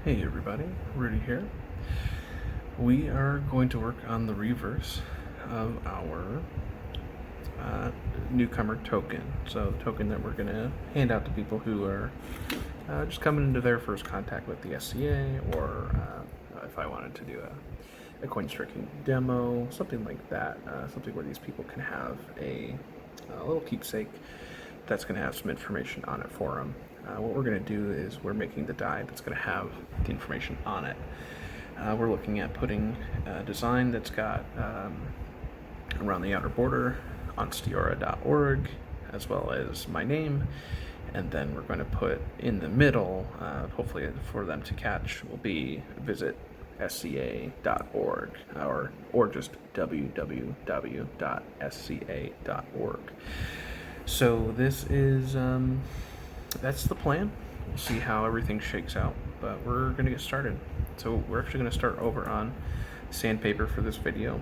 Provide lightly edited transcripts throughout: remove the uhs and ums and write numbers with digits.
Hey everybody, Rudy here. We are going to work on the reverse of our Newcomer token. So the token that we're going to hand out to people who are just coming into their first contact with the SCA, or if I wanted to do a coin striking demo, something like that, something where these people can have a little keepsake that's going to have some information on it for them. What we're going to do is we're making the die that's going to have the information on it. We're looking at putting a design that's got around the outer border on stiora.org, as well as my name, and then we're going to put in the middle, hopefully for them to catch, will be visit sca.org, or just www.sca.org. So this is that's the plan. We'll see how everything shakes out, but we're going to get started. So we're actually going to start over on sandpaper for this video.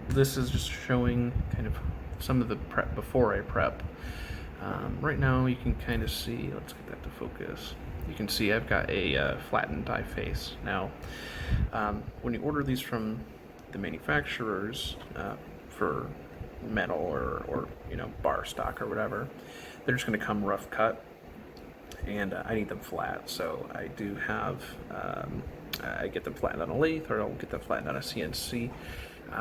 This is just showing kind of some of the prep before I prep. Right now you can kind of see, let's get that to focus. You can see I've got a flattened die face. Now, when you order these from the manufacturers for metal or bar stock or whatever, they're just going to come rough cut, and I need them flat. So I do have I get them flattened on a lathe, or I'll get them flattened on a CNC.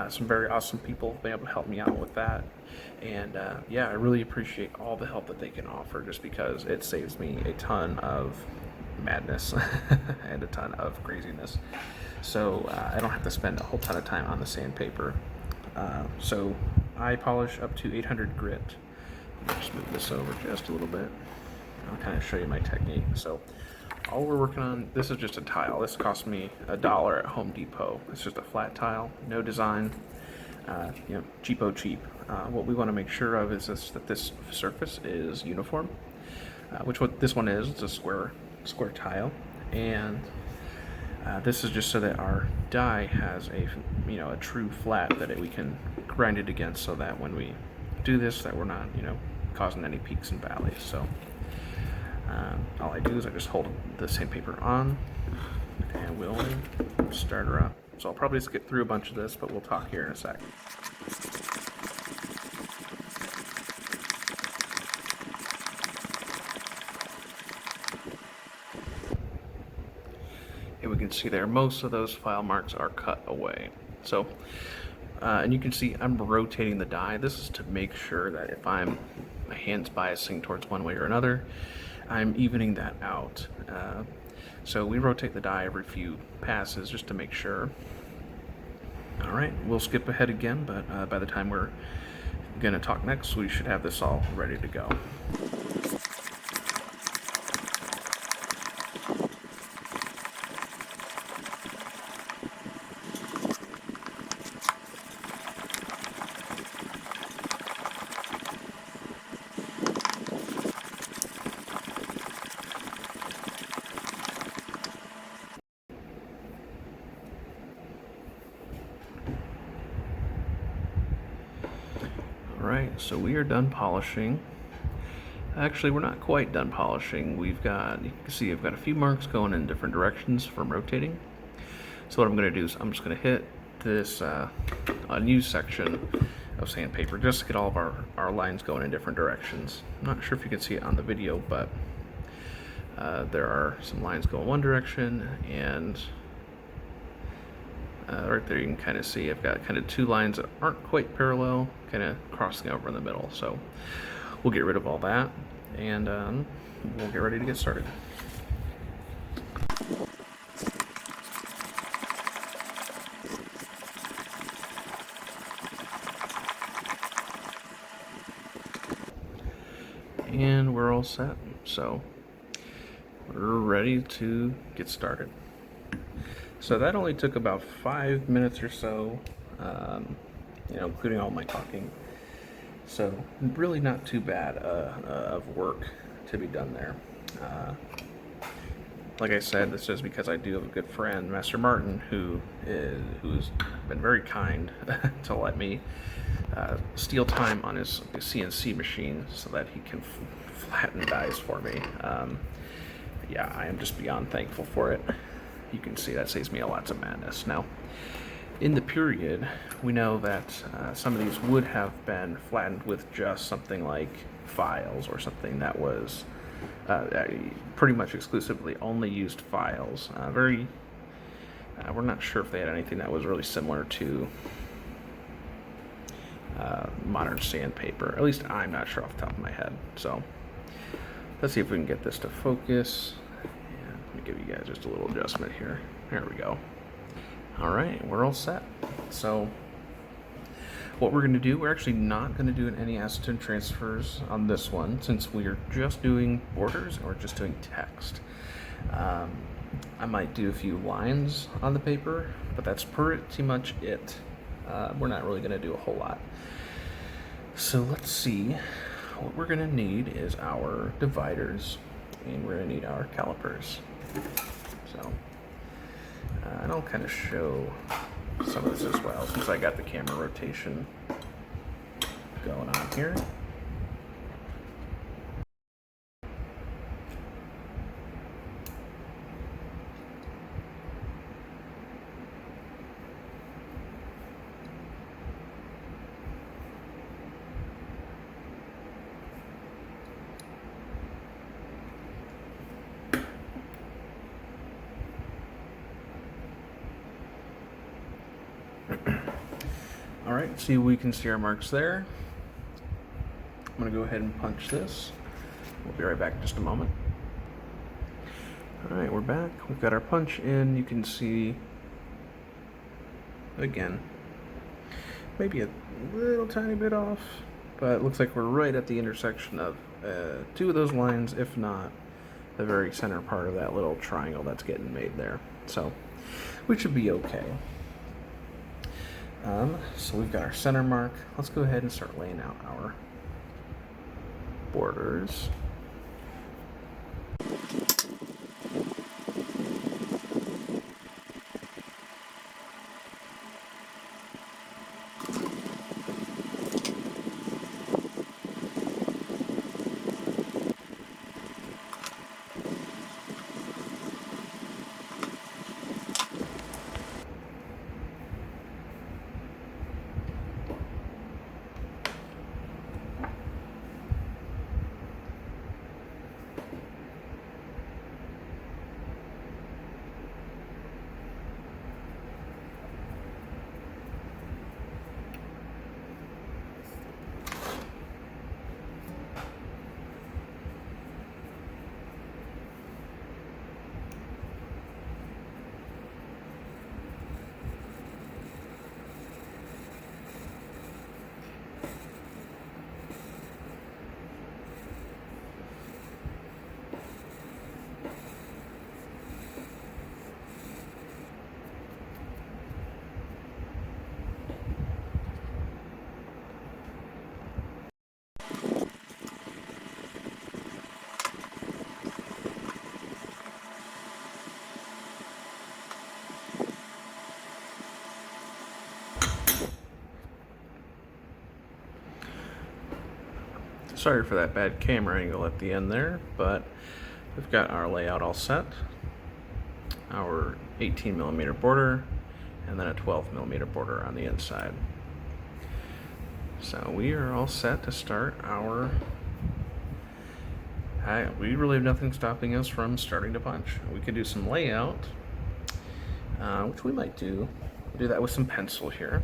Some very awesome people have been able to help me out with that, and yeah, I really appreciate all the help that they can offer, just because it saves me a ton of madness and a ton of craziness. So I don't have to spend a whole ton of time on the sandpaper. So I polish up to 800 grit. Let me just move this over just a little bit. I'll kind of show you my technique. So all we're working on, this is just a tile. This cost me $1 at Home Depot. It's just a flat tile, no design, cheapo cheap. What we want to make sure of is that this surface is uniform, which what this one is. It's a square tile, and this is just so that our die has a true flat that we can grind it against, so that when we do this, that we're not causing any peaks and valleys. So all I do is I just hold the sandpaper on, and we'll start her up. So I'll probably skip through a bunch of this, but we'll talk here in a sec. And we can see there, most of those file marks are cut away. So, and you can see I'm rotating the die. This is to make sure that if my hand's biasing towards one way or another, I'm evening that out. So we rotate the die every few passes just to make sure. All right, we'll skip ahead again, but by the time we're gonna talk next, we should have this all ready to go. Alright, so we are done polishing. Actually, we're not quite done polishing. You can see I've got a few marks going in different directions from rotating. So what I'm going to do is I'm just going to hit this unused section of sandpaper just to get all of our lines going in different directions. I'm not sure if you can see it on the video, but there are some lines going one direction, and right there you can kind of see I've got kind of two lines that aren't quite parallel, kind of crossing over in the middle. So we'll get rid of all that, and we'll get ready to get started. And we're all set, so we're ready to get started. So that only took about 5 minutes or so, including all my talking. So really not too bad of work to be done there. Like I said, this is because I do have a good friend, Master Martin, who's been very kind to let me steal time on his CNC machine so that he can flatten dies for me. yeah, I am just beyond thankful for it. You can see that saves me a lots of madness. Now, in the period, we know that some of these would have been flattened with just something like files or something that was pretty much exclusively only used files. We're not sure if they had anything that was really similar to modern sandpaper. At least I'm not sure off the top of my head. So let's see if we can get this to focus. And let me give you guys just a little adjustment here. There we go. All right, we're all set. So what we're going to do, we're actually not going to do any acetone transfers on this one since we are just doing borders and we're just doing text. I might do a few lines on the paper, but that's pretty much it. We're not really going to do a whole lot. So let's see. What we're going to need is our dividers, and we're going to need our calipers. So, and I'll kind of show some of this as well, since I got the camera rotation going on here. All right, see, we can see our marks there. I'm gonna go ahead and punch this. We'll be right back in just a moment. All right, we're back. We've got our punch in. You can see, again, maybe a little tiny bit off, but it looks like we're right at the intersection of two of those lines, if not the very center part of that little triangle that's getting made there. So we should be okay. So we've got our center mark. Let's go ahead and start laying out our borders. Sorry for that bad camera angle at the end there, but we've got our layout all set. Our 18mm border, and then a 12mm border on the inside. So we are all set to start our... we really have nothing stopping us from starting to punch. We could do some layout, which we might do. We'll do that with some pencil here.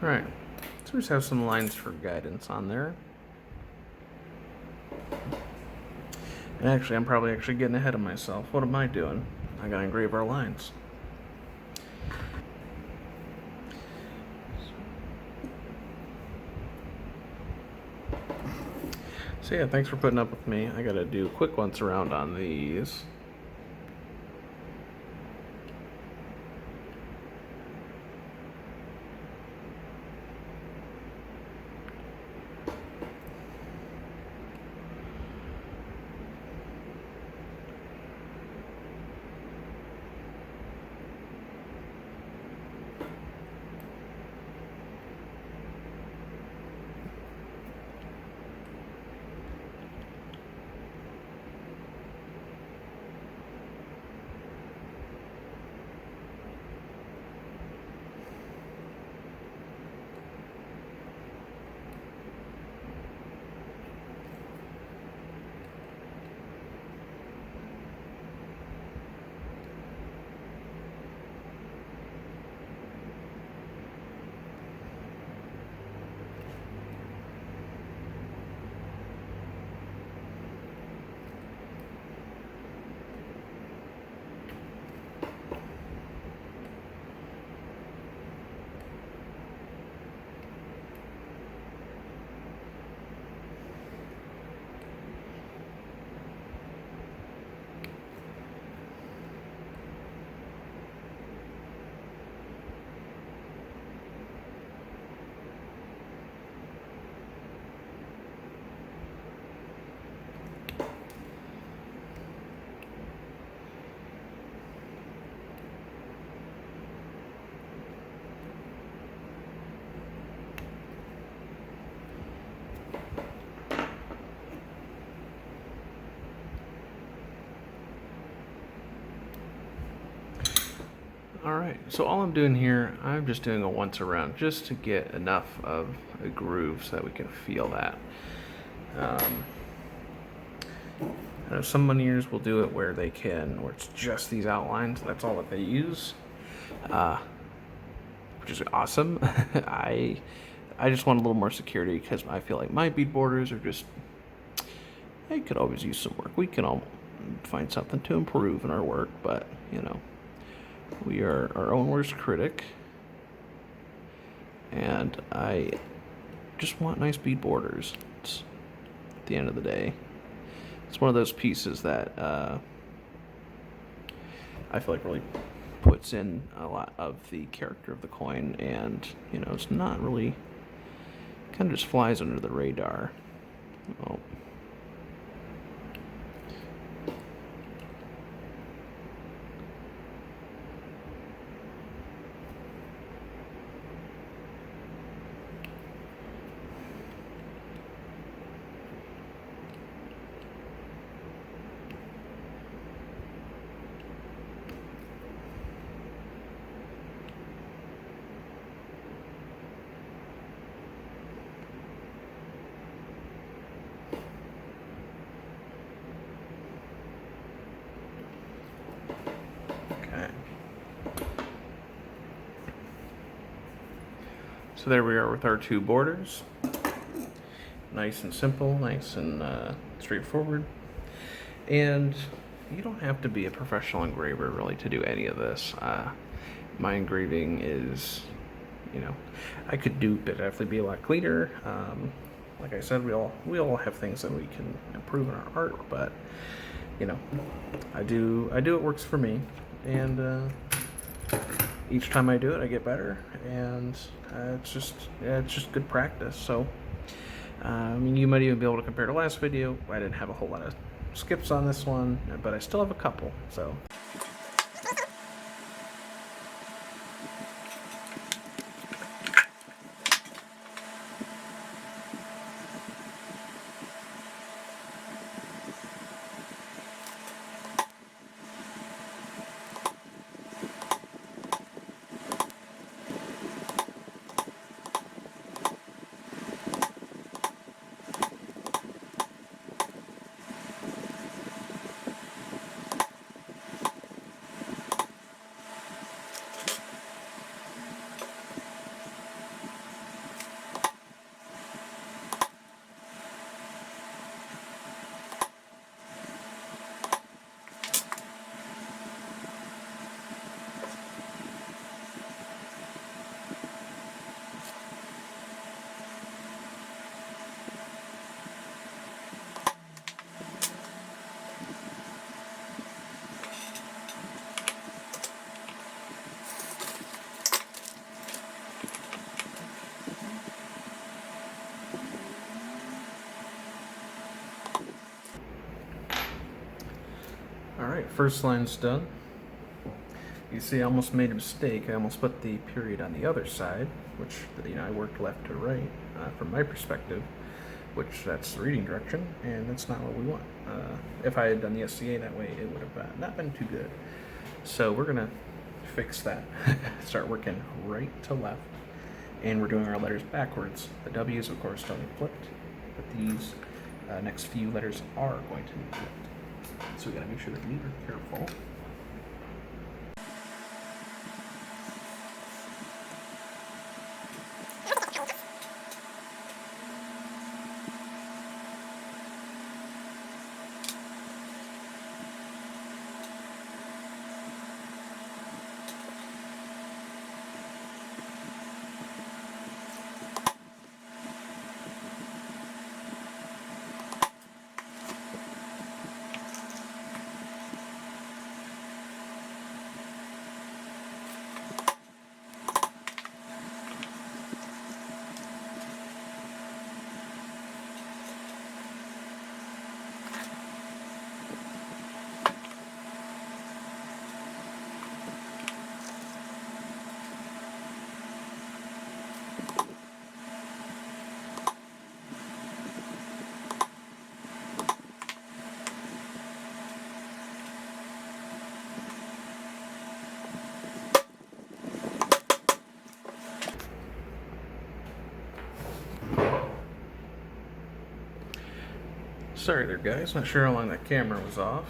Alright, so we just have some lines for guidance on there. Actually, I'm probably getting ahead of myself. What am I doing? I gotta engrave our lines. So yeah, thanks for putting up with me. I gotta do a quick once around on these. Alright, so all I'm doing here, I'm just doing a once around just to get enough of a groove so that we can feel that. I know some veneers will do it where it's just these outlines, that's all that they use, which is awesome. I just want a little more security because I feel like my bead borders are just, they could always use some work. We can all find something to improve in our work, but you know, we are our own worst critic, and I just want nice bead borders. It's, at the end of the day, it's one of those pieces that I feel like really puts in a lot of the character of the coin, and you know, it's not really, kind of just flies under the radar. Oh. So there we are with our two borders. Nice and simple, nice and straightforward. And you don't have to be a professional engraver really to do any of this. My engraving is, you know, I could definitely be a lot cleaner. Like I said, we all have things that we can improve in our art, but you know, I do what works for me, and each time I do it, I get better, and it's just good practice. So, I mean, you might even be able to compare to last video. I didn't have a whole lot of skips on this one, but I still have a couple. So. Alright, first line's done. You see I almost made a mistake. I almost put the period on the other side, which, I worked left to right from my perspective, which that's the reading direction, and that's not what we want. If I had done the SCA that way, it would have not been too good. So we're going to fix that. Start working right to left, and we're doing our letters backwards. The W's, of course, don't be flipped, but these next few letters are going to be flipped. So we got to make sure that we are careful. Sorry there, guys. Not sure how long that camera was off.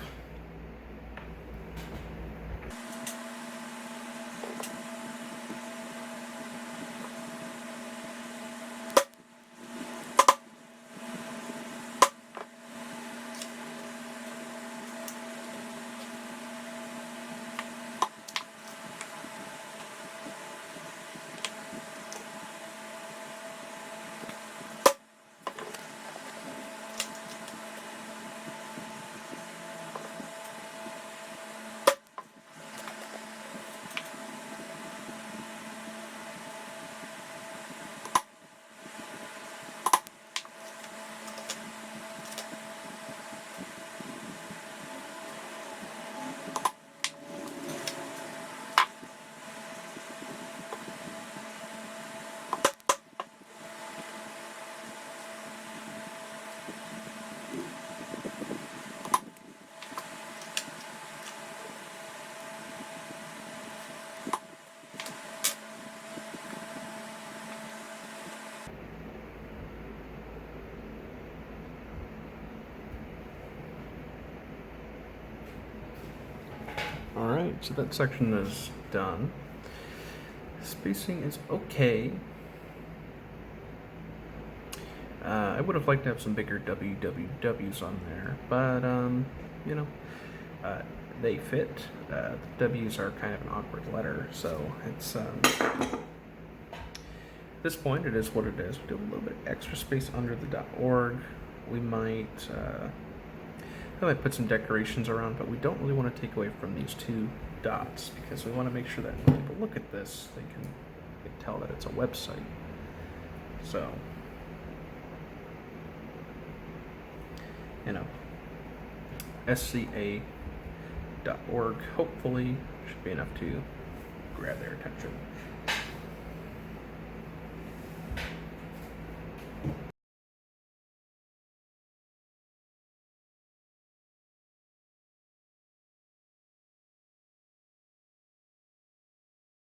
Alright, so that section is done. Spacing is okay. I would have liked to have some bigger WWWs on there, but, they fit. The W's are kind of an awkward letter, so it's, at this point, it is what it is. We do a little bit extra space under the .org. We might, I might put some decorations around, but we don't really want to take away from these two dots because we want to make sure that when people look at this, they can tell that it's a website. So, SCA.org hopefully should be enough to grab their attention.